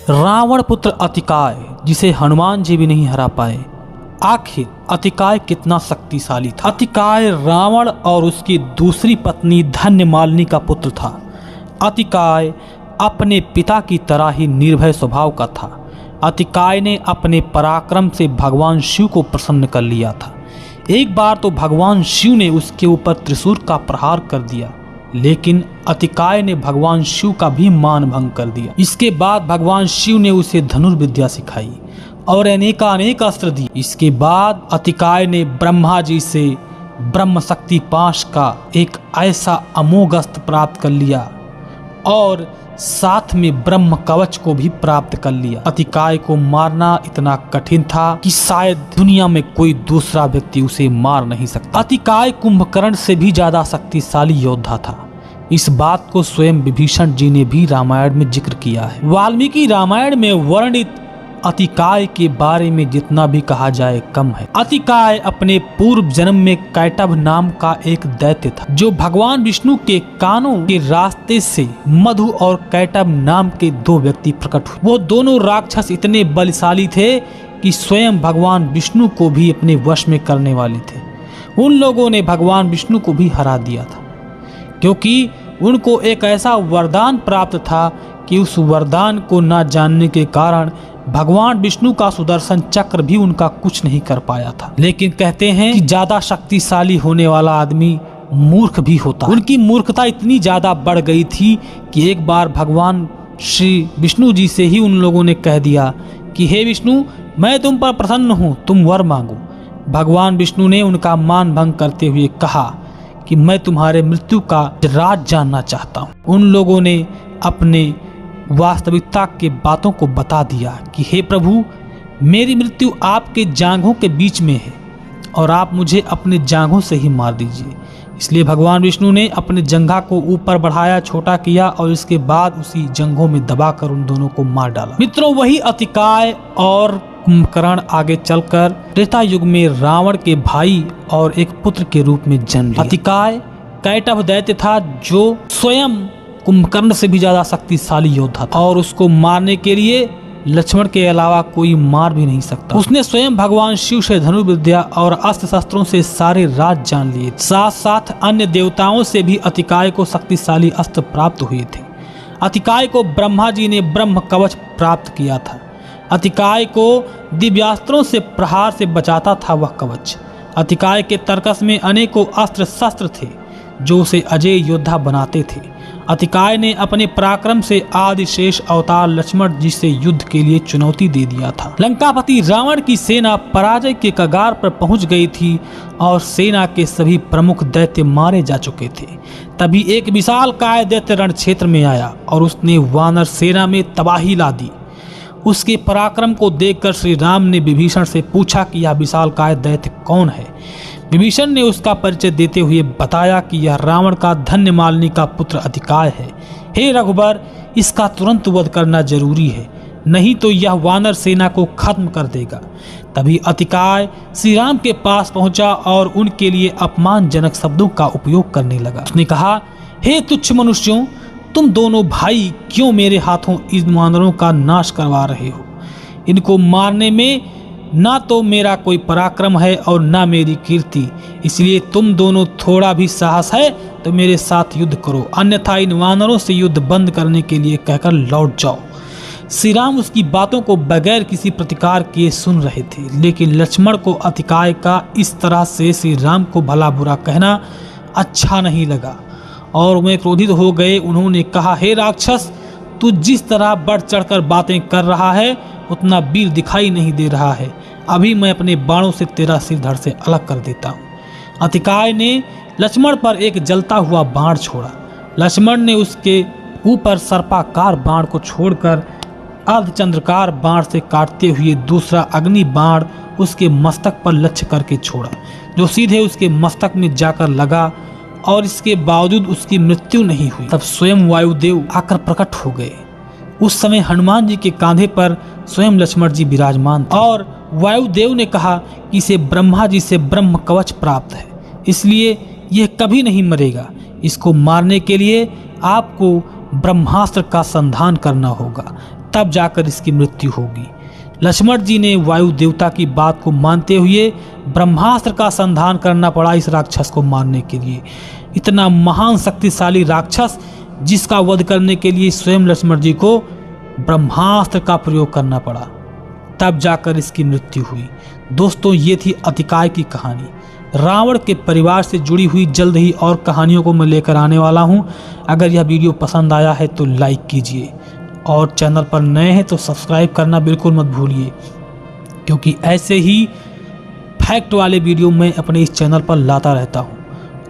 रावण पुत्र अतिकाय, जिसे हनुमान जी भी नहीं हरा पाए। आखिर अतिकाय कितना शक्तिशाली था। अतिकाय रावण और उसकी दूसरी पत्नी धन्यमालिनी का पुत्र था। अतिकाय अपने पिता की तरह ही निर्भय स्वभाव का था। अतिकाय ने अपने पराक्रम से भगवान शिव को प्रसन्न कर लिया था। एक बार तो भगवान शिव ने उसके ऊपर त्रिशूल का प्रहार कर दिया, लेकिन अतिकाय ने भगवान शिव का भी मान भंग कर दिया। इसके बाद भगवान शिव ने उसे धनुर्विद्या सिखाई और अनेक अस्त्र दिए। इसके बाद अतिकाय ने ब्रह्मा जी से ब्रह्म शक्ति पाश का एक ऐसा अमोघ अस्त्र प्राप्त कर लिया और साथ में ब्रह्म कवच को भी प्राप्त कर लिया। अतिकाय को मारना इतना कठिन था कि शायद दुनिया में कोई दूसरा व्यक्ति उसे मार नहीं सकता। अतिकाय कुंभकर्ण से भी ज्यादा शक्तिशाली योद्धा था। इस बात को स्वयं विभीषण जी ने भी रामायण में जिक्र किया है। वाल्मीकि रामायण में वर्णित अतिकाय के बारे में जितना भी कहा जाए कम है। अतिकाय अपने पूर्व जन्म में कैटभ नाम का एक दैत्य था, जो भगवान विष्णु के कानों के रास्ते से मधु और कैटभ नाम के दो व्यक्ति प्रकट हुए। वो दोनों राक्षस इतने बलशाली थे कि स्वयं भगवान विष्णु को भी अपने वश में करने वाले थे। उन लोगों ने भगवान विष्णु को भी हरा दिया था, क्योंकि उनको एक ऐसा वरदान प्राप्त था कि उस वरदान को न जानने के कारण भगवान विष्णु का सुदर्शन चक्र भी उनका कुछ नहीं कर पाया था। लेकिन कहते हैं कि ज्यादा शक्तिशाली होने वाला आदमी मूर्ख भी होता है। उनकी मूर्खता इतनी ज्यादा बढ़ गई थी कि एक बार भगवान श्री विष्णु जी से ही उन लोगों ने कह दिया कि हे विष्णु, मैं तुम पर प्रसन्न हूँ, तुम वर मांगो। भगवान विष्णु ने उनका मान भंग करते हुए कहा कि मैं तुम्हारे मृत्यु का राज जानना चाहता हूँ। उन लोगों ने अपने वास्तविकता के बातों को बता दिया कि हे प्रभु, मेरी मृत्यु आपके जांघों के बीच में है और आप मुझे अपने जांघों से ही मार दीजिए। इसलिए भगवान विष्णु ने अपने जंघा को ऊपर बढ़ाया, छोटा किया और इसके बाद उसी जंघों में दबाकर उन दोनों को मार डाला। मित्रों, वही अतिकाय और कुंभकर्ण आगे चलकर त्रेता युग में रावण के भाई और एक पुत्र के रूप में जन्म लिया। अतिकाय कैटभ दैत्य था, जो स्वयं कुंभकर्ण से भी ज्यादा शक्तिशाली योद्धा था और उसको मारने के लिए लक्ष्मण के अलावा कोई मार भी नहीं सकता। उसने स्वयं भगवान शिव से धनुर्विद्या और अस्त्र शस्त्रों से सारे राज जान लिए। साथ साथ अन्य देवताओं से भी अतिकाय को शक्तिशाली अस्त्र प्राप्त हुए थे। अतिकाय को ब्रह्मा जी ने ब्रह्म कवच प्राप्त किया था। अतिकाय को दिव्यास्त्रों से प्रहार से बचाता था वह कवच। अतिकाय के तरकस में अनेकों अस्त्र शस्त्र थे जो उसे अजय योद्धा बनाते थे। अतिकाय ने अपने पराक्रम से आदिशेष अवतार लक्ष्मण जी से युद्ध के लिए चुनौती दे दिया था। लंकापति रावण की सेना पराजय के कगार पर पहुंच गई थी और सेना के सभी प्रमुख दैत्य मारे जा चुके थे। तभी एक विशालकाय दैत्य रण क्षेत्र में आया और उसने वानर सेना में तबाही ला दी। उसके पराक्रम को देखकर श्री राम ने विभीषण से पूछा कि यह विशालकाय दैत्य कौन है। विभीषण ने उसका परिचय देते हुए बताया कि यह रावण का धन्यमालिनी का पुत्र अतिकाय है। हे रघुबर, इसका तुरंत वध करना जरूरी है, नहीं तो यह वानर सेना को खत्म कर देगा। तभी अतिकाय श्री राम के पास पहुंचा और उनके लिए अपमानजनक शब्दों का उपयोग करने लगा। उसने कहा, हे तुच्छ मनुष्यों, तुम दोनों भाई क्यों मेरे हाथों इन वानरों का नाश करवा रहे हो? इनको मारने में ना तो मेरा कोई पराक्रम है और ना मेरी कीर्ति, इसलिए तुम दोनों थोड़ा भी साहस है तो मेरे साथ युद्ध करो, अन्यथा इन वानरों से युद्ध बंद करने के लिए कहकर लौट जाओ। श्री राम उसकी बातों को बगैर किसी प्रतिकार किए सुन रहे थे, लेकिन लक्ष्मण को अतिकाय का इस तरह से श्री राम को भला बुरा कहना अच्छा नहीं लगा और वे क्रोधित हो गए। उन्होंने कहा, हे राक्षस, तू जिस तरह बढ़ चढ़कर बातें कर रहा है उतना वीर दिखाई नहीं दे रहा है। अभी मैं अपने बाणों से तेरा सिर धड़ से अलग कर देता हूँ। अतिकाय ने लक्ष्मण पर एक जलता हुआ बाण छोड़ा। लक्ष्मण ने उसके ऊपर सर्पाकार बाण को छोड़कर अर्धचंद्रकार बाण से काटते हुए दूसरा अग्नि बाण उसके मस्तक पर लक्ष्य करके छोड़ा, जो सीधे उसके मस्तक में जाकर लगा और इसके बावजूद उसकी मृत्यु नहीं हुई। तब स्वयं वायुदेव आकर प्रकट हो गए। उस समय हनुमान जी के कांधे पर स्वयं लक्ष्मण जी विराजमान थे और वायुदेव ने कहा कि इसे ब्रह्मा जी से ब्रह्म कवच प्राप्त है, इसलिए यह कभी नहीं मरेगा। इसको मारने के लिए आपको ब्रह्मास्त्र का संधान करना होगा। तब जाकर इसकी मृत्यु होगी। लक्ष्मण जी ने वायु देवता की बात को मानते हुए ब्रह्मास्त्र का संधान करना पड़ा इस राक्षस को मारने के लिए। इतना महान शक्तिशाली राक्षस जिसका वध करने के लिए स्वयं लक्ष्मण जी को ब्रह्मास्त्र का प्रयोग करना पड़ा, तब जाकर इसकी मृत्यु हुई। दोस्तों, ये थी अतिकाय की कहानी। रावण के परिवार से जुड़ी हुई जल्द ही और कहानियों को मैं लेकर आने वाला हूँ। अगर यह वीडियो पसंद आया है तो लाइक कीजिए और चैनल पर नए हैं तो सब्सक्राइब करना बिल्कुल मत भूलिए, क्योंकि ऐसे ही फैक्ट वाले वीडियो मैं अपने इस चैनल पर लाता रहता हूँ।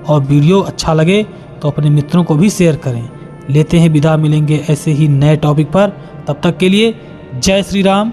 और वीडियो अच्छा लगे तो अपने मित्रों को भी शेयर करें। लेते हैं विदा, मिलेंगे ऐसे ही नए टॉपिक पर। तब तक के लिए जय श्री राम।